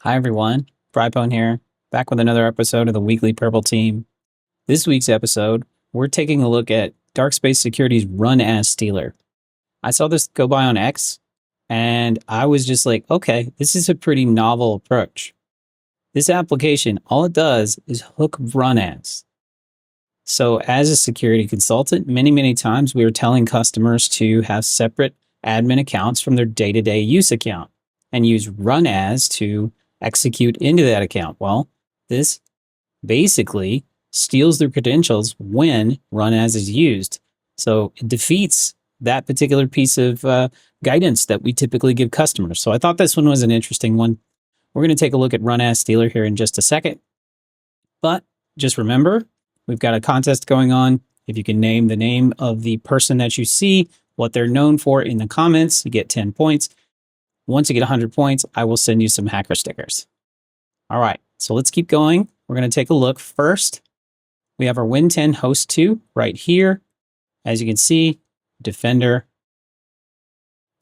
Hi everyone, Brypone here, back with another episode of the Weekly Purple Team. This week's episode, we're taking a look at Dark Space Security's Runas-Stealer. I saw this go by on X, and I was just like, okay, this is a pretty novel approach. This application, all it does is hook Runas. So as a security consultant, many times we were telling customers to have separate admin accounts from their day-to-day use account and use Runas to execute into that account. Well, this basically steals their credentials when Runas is used. So it defeats that particular piece of guidance that we typically give customers. So I thought this one was an interesting one. We're going to take a look at Runas-Stealer here in just a second. But just remember, we've got a contest going on. If you can name the name of the person that you see, what they're known for in the comments, you get 10 points. Once you get 100 points, I will send you some hacker stickers. All right, so let's keep going. We're going to take a look. First, we have our Win10 host 2 right here. As you can see, Defender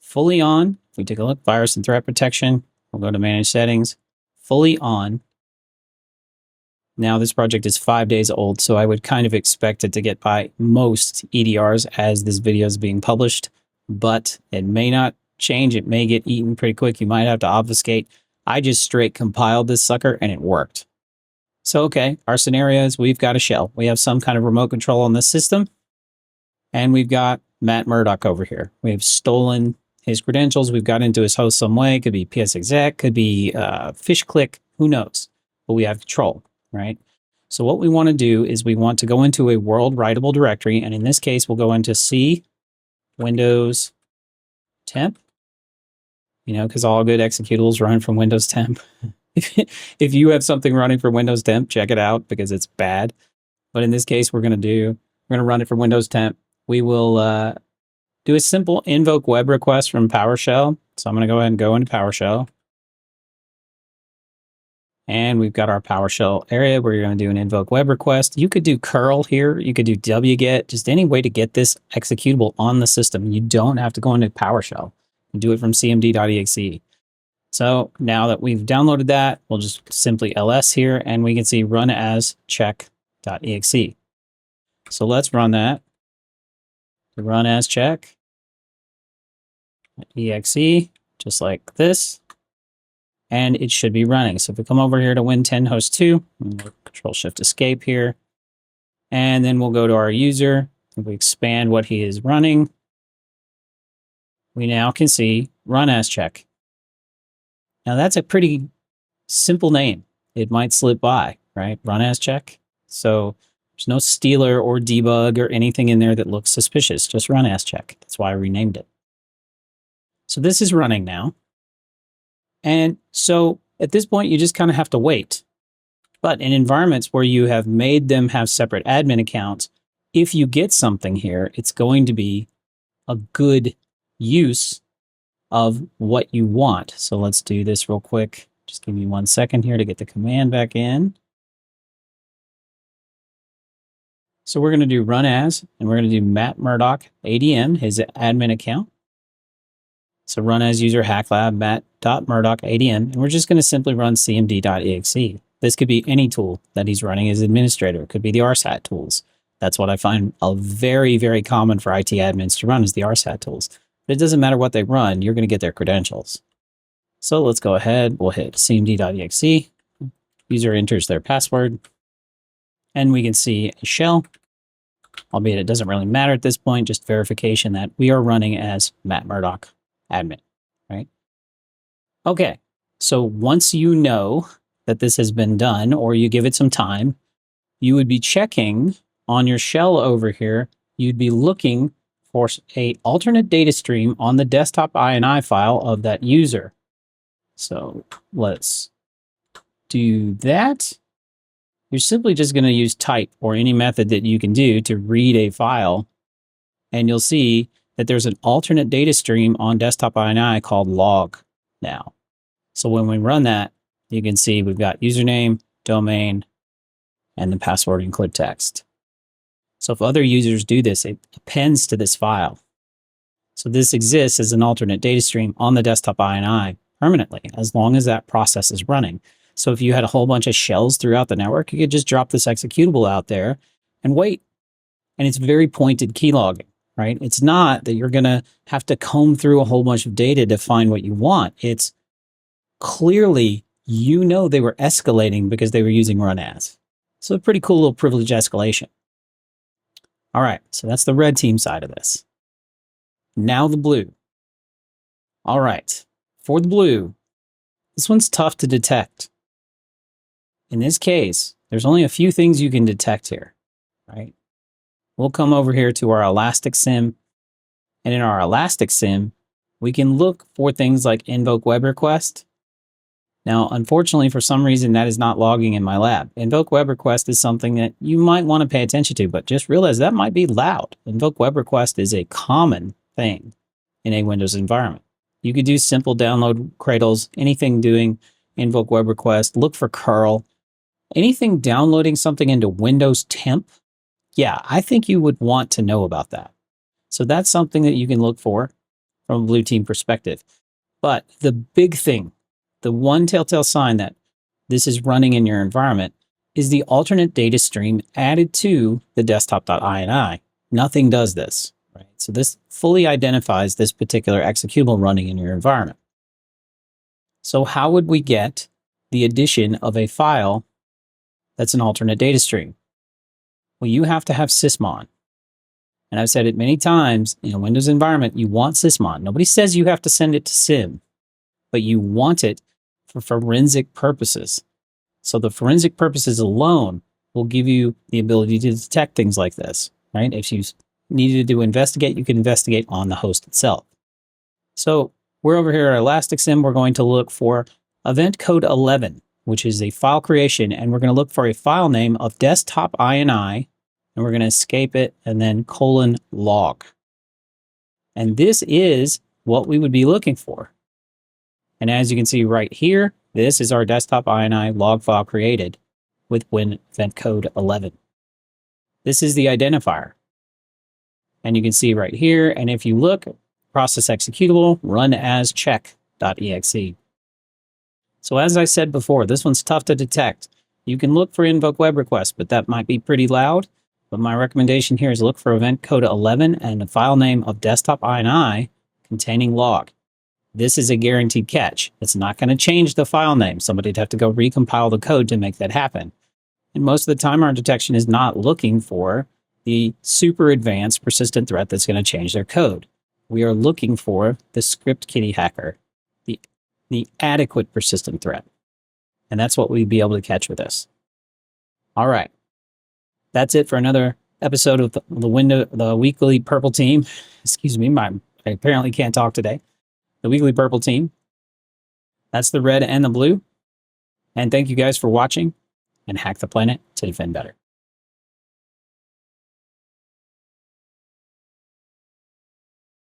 fully on. If we take a look, virus and threat protection, we'll go to manage settings, fully on. Now this project is 5 days old, so I would kind of expect it to get by most EDRs as this video is being published, but it may not change. It may get eaten pretty quick. You might have to obfuscate. I just straight compiled this sucker and it worked. So, okay, our scenario is we've got a shell. We have some kind of remote control on this system. And we've got Matt Murdock over here. We have stolen his credentials. We've got into his host some way. Could be PS exec, could be fish click, who knows? But we have control, right? So what we want to do is we want to go into a world writable directory. And in this case, we'll go into C, Windows temp. You know, because all good executables run from Windows temp. If you have something running from Windows temp, check it out because it's bad. But in this case, we're going to run it from Windows temp. We will do a simple invoke web request from PowerShell. So I'm going to go ahead and go into PowerShell. And we've got our PowerShell area where you're going to do an invoke web request. You could do curl here. You could do wget, just any way to get this executable on the system. You don't have to go into PowerShell. Do it from cmd.exe. So now that we've downloaded that, we'll just simply ls here and we can see run as check.exe. So let's run that. Run as check.exe, just like this. And it should be running. So if we come over here to Win10 host 2, we'll control shift escape here. And then we'll go to our user. If we expand what he is running, we now can see run as check. Now that's a pretty simple name. It might slip by, right? Run as check. So there's no stealer or debug or anything in there that looks suspicious. Just run as check. That's why I renamed it. So this is running now. And so at this point, you just kind of have to wait. But in environments where you have made them have separate admin accounts, if you get something here, it's going to be a good use of what you want. So let's do this real quick. Just give me 1 second here to get the command back in. So we're going to do run as, and we're going to do Matt Murdock ADM, his admin account. So run as user hacklab matt.murdock ADM, and we're just going to simply run cmd.exe. This could be any tool that he's running as administrator. It could be the RSAT tools. That's what I find very common for IT admins to run is the RSAT tools. But it doesn't matter what they run, you're going to get their credentials. So let's go ahead. We'll hit cmd.exe. User enters their password. And we can see a shell, albeit it doesn't really matter at this point, just verification that we are running as Matt Murdock admin, right? Okay, so once you know that this has been done, or you give it some time, you would be checking on your shell over here. You'd be looking for an alternate data stream on the desktop.ini file of that user. So let's do that. You're simply just going to use type or any method that you can do to read a file. And you'll see that there's an alternate data stream on desktop.ini called log now. So when we run that, you can see we've got username, domain, and the password in clear text. So if other users do this, it appends to this file. So this exists as an alternate data stream on the desktop.ini permanently as long as that process is running. So if you had a whole bunch of shells throughout the network, you could just drop this executable out there and wait. And it's very pointed keylogging, right? It's not that you're going to have to comb through a whole bunch of data to find what you want. It's clearly, they were escalating because they were using run as. So a pretty cool little privilege escalation. All right, so that's the red team side of this. Now the blue. All right, for the blue, this one's tough to detect. In this case, there's only a few things you can detect here, right? We'll come over here to our Elastic SIM, and in our Elastic SIM, we can look for things like invoke web request. Now, unfortunately, for some reason, that is not logging in my lab. Invoke web request is something that you might want to pay attention to, but just realize that might be loud. Invoke web request is a common thing in a Windows environment. You could do simple download cradles, anything doing invoke web request, look for curl, anything downloading something into Windows temp. Yeah, I think you would want to know about that. So that's something that you can look for from a blue team perspective. But the big thing, the one telltale sign that this is running in your environment is the alternate data stream added to the desktop.ini. Nothing does this, right? So this fully identifies this particular executable running in your environment. So how would we get the addition of a file that's an alternate data stream? Well, you have to have sysmon. And I've said it many times, in a Windows environment, you want sysmon. Nobody says you have to send it to SIM, but you want it for forensic purposes. So the forensic purposes alone will give you the ability to detect things like this, right? If you needed to investigate, you can investigate on the host itself. So we're over here at ElasticSim. We're going to look for event code 11, which is a file creation, and we're going to look for a file name of desktop.ini, and we're going to escape it and then :log. And this is what we would be looking for. And as you can see right here, this is our desktop.ini log file created with event code 11. This is the identifier. And you can see right here, and if you look, process executable, run as check.exe. So as I said before, this one's tough to detect. You can look for invoke web request, but that might be pretty loud. But my recommendation here is look for event code 11 and a file name of desktop.ini containing log. This is a guaranteed catch. It's not going to change the file name. Somebody'd have to go recompile the code to make that happen. And most of the time, our detection is not looking for the super advanced persistent threat that's going to change their code. We are looking for the script kiddie hacker, the adequate persistent threat. And that's what we'd be able to catch with this. All right. That's it for another episode of the weekly purple team. Excuse me, I apparently can't talk today. The weekly purple team. That's the red and the blue. And thank you guys for watching, and hack the planet to defend better.